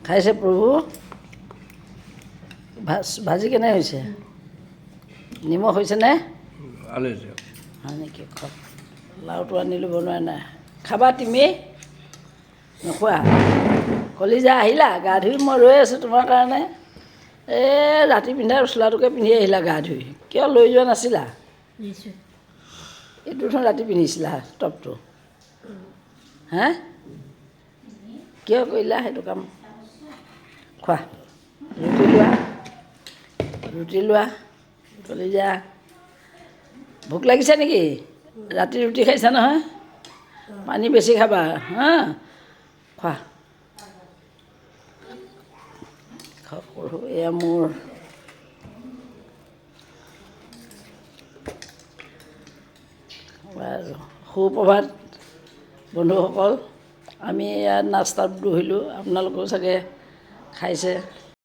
খাইছে প্ৰভু ভাজি কেনে হৈছে নিমখ হৈছেনে হয় নেকি খোৱা লাওটো আনিলোঁ বনোৱা নাই খাবা তুমি নোখোৱা কলিজা আহিলা গা ধুই মই ৰৈ আছোঁ তোমাৰ কাৰণে এই ৰাতি পিন্ধা চোলাটোকে পিন্ধি আহিলা গা ধুই কিয় লৈ যোৱা নাছিলা এইটো দেখোন ৰাতি পিন্ধিছিলা টপটো হা কিয় কৰিলা সেইটো কাম খোৱা ৰুটি লোৱা কলিজা ভোক লাগিছে নেকি ৰাতি ৰুটি খাইছা নহয় পানী বেছি খাবা হা খোৱা সৰু এয়া মোৰ বাৰু সুপ্ৰভাত বন্ধুসকল আমি ইয়াত নাস্তাত বহিলোঁ আপোনালোকেও চাগে খাইছে